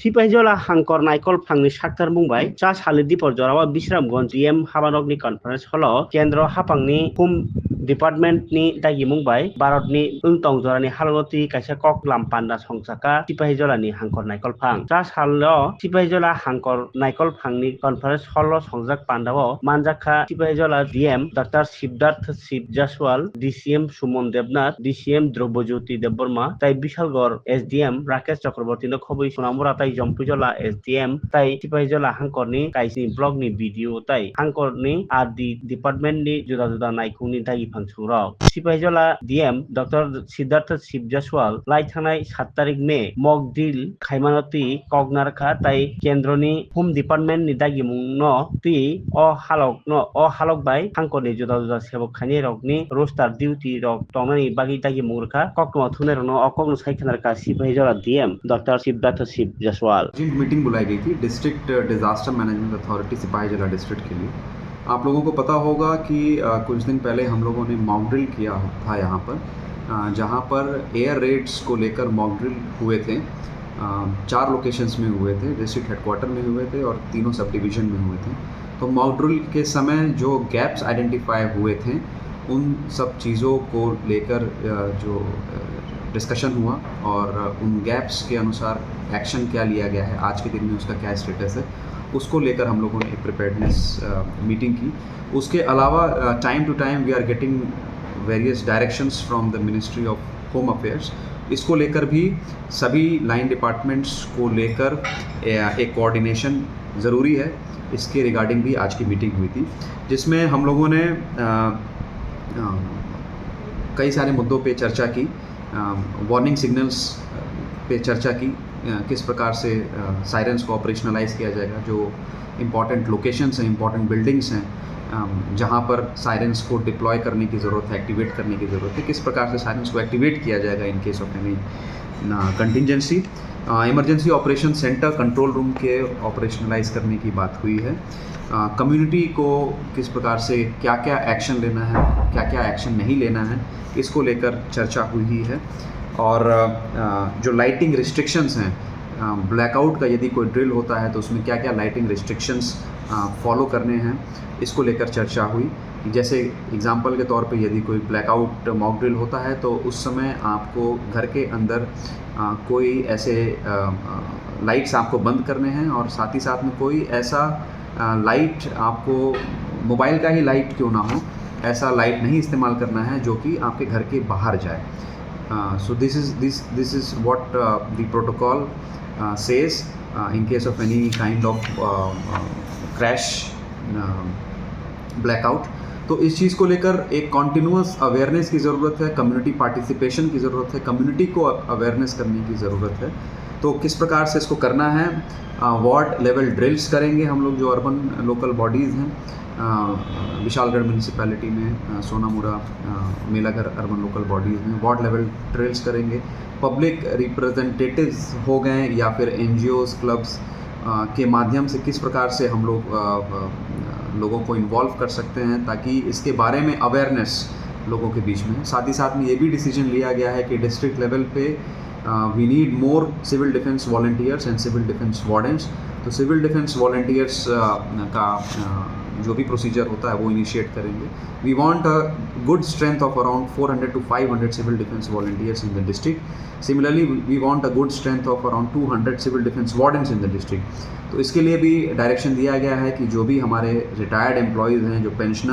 सिपाहिजला हांकर नायकल फांनि साक्तार बुंबाय चा सालिदि परजरावा बिश्रामगंज डीएम हाबानगनि कनफारेंस हल केंद्र हाफांनि हुम डिपार्टमेंटनि दागि बुंबाय भारतनि उंतं जरानि हालगति कायसा कक लामपान्दा संसाका सिपाहिजलानि हांकर नायकल फां चा साल सिपाहिजला हांकर नायकल फांनि कनफारेंस हल संजाक पान्डाओ मानजाखा Sepahijala DM doctor Siddharth Shiv Jaiswal DCM Suman Debnath DCM Dravyajyoti Debbarma ताई विशालगढ़ एसडीएम राकेश चक्रवर्ती खबई सुनामुरा ताई जम्पुजला एसडीएम ताई सिपाहिजला हांकरनि कायसनि ब्लगनि वीडियो ताई हांकरनि आदि डिपार्टमेंटनि जुदा जुदा नायखुंनि दागि फांसुरक सिपाहिजला डीएम डॉक्टर सिद्धार्थ शिव जासवाल लाइथानाय 7 तारिख मे मक ड्रिल खायमानति कगनारखा ताई केंद्रनि होम डिपार्टमेंटनि दागि मुंनो ति अ हालक बाय हांकरनि जुदा जुदा सेवक खानि रकनि रोस्टार डिउटी रक तंनानि बागि दागि मुंरखा ककमा थुने रनो अकगनो साइखनारखा Sepahijala DM doctor Siddharth Shiv Jaiswal meeting बुलाई गई थी district disaster management authority Sepahijala district के लिए। आप लोगों को पता होगा कि कुछ दिन पहले हम लोगों ने मॉक ड्रिल किया था यहाँ पर, जहाँ पर एयर रेड्स को लेकर मॉक ड्रिल हुए थे। 4 लोकेशंस में हुए थे, डिस्ट्रिक्ट हेडक्वार्टर में हुए थे और 3 सब डिवीज़न में हुए थे। तो मॉक ड्रिल के समय जो गैप्स आइडेंटिफाई हुए थे उन सब चीज़ों को लेकर जो डिस्कशन हुआ और उन गैप्स के अनुसार एक्शन क्या लिया गया है, आज के दिन में उसका क्या स्टेटस है, उसको लेकर हम लोगों ने एक प्रिपेयर्डनेस मीटिंग की। उसके अलावा time to time we are getting various directions from the ministry of home affairs. इसको लेकर भी सभी लाइन डिपार्टमेंट्स को लेकर एक कोऑर्डिनेशन ज़रूरी है। इसके रिगार्डिंग भी आज की मीटिंग हुई थी, जिसमें हम लोगों ने कई सारे मुद्दों पे चर्चा की। वार्निंग सिग्नल्स पे चर्चा की, किस प्रकार से सायरन्स को ऑपरेशनलाइज किया जाएगा, जो इम्पॉर्टेंट लोकेशंस हैं, इम्पॉर्टेंट बिल्डिंग्स हैं जहाँ पर सायरन्स को डिप्लॉय करने की ज़रूरत है, एक्टिवेट करने की ज़रूरत है, किस प्रकार से सायरन्स को एक्टिवेट किया जाएगा in case of any contingency. Emergency operation centre control room के ऑपरेशनलाइज करने की बात हुई है। कम्युनिटी को किस प्रकार से क्या क्या एक्शन लेना है, क्या क्या एक्शन नहीं लेना है, इसको लेकर चर्चा हुई है। और जो लाइटिंग रिस्ट्रिक्शंस हैं, ब्लैकआउट का यदि कोई ड्रिल होता है तो उसमें क्या क्या लाइटिंग रिस्ट्रिक्शंस फॉलो करने हैं, इसको लेकर चर्चा हुई। जैसे एग्जांपल के तौर पे यदि कोई ब्लैकआउट मॉक ड्रिल होता है तो उस समय आपको घर के अंदर कोई ऐसे लाइट्स आपको बंद करने हैं और साथ ही साथ में कोई ऐसा लाइट, आपको मोबाइल का ही लाइट क्यों ना हो, ऐसा लाइट नहीं इस्तेमाल करना है जो कि आपके घर के बाहर जाए। So this is what the protocol says in case of any kind of crash, blackout। तो इस चीज़ को लेकर एक कॉन्टिन्यूस अवेयरनेस की ज़रूरत है, कम्युनिटी पार्टिसिपेशन की ज़रूरत है, कम्युनिटी को अवेयरनेस करने की ज़रूरत है। तो किस प्रकार से इसको करना है, वार्ड लेवल ड्रिल्स करेंगे हम लोग जो अर्बन लोकल बॉडीज़ हैं। विशालगढ़ म्यूनिसिपैलिटी में सोनामुरा मेलाघर अर्बन लोकल बॉडीज़ में वार्ड लेवल ड्रिल्स करेंगे। पब्लिक रिप्रेजेंटेटिव्स हो गए या फिर एनजीओज़, क्लब्स के माध्यम से किस प्रकार से हम लोग लोगों को इन्वॉल्व कर सकते हैं ताकि इसके बारे में अवेयरनेस लोगों के बीच में। साथ ही साथ में ये भी डिसीजन लिया गया है कि डिस्ट्रिक्ट लेवल पे we need more civil defence volunteers and civil defence wardens. तो सिविल डिफेंस वॉलंटियर्स का जो भी प्रोसीजर होता है वो इनिशिएट करेंगे। We want a good strength of around 400 to 500 civil defence volunteers in the district. Similarly we want a good strength of around 200 civil defence wardens in the district. तो इसके लिए भी डायरेक्शन दिया गया है कि जो भी हमारे रिटायर्ड एम्प्लॉयज़ हैं, जो पेंशनर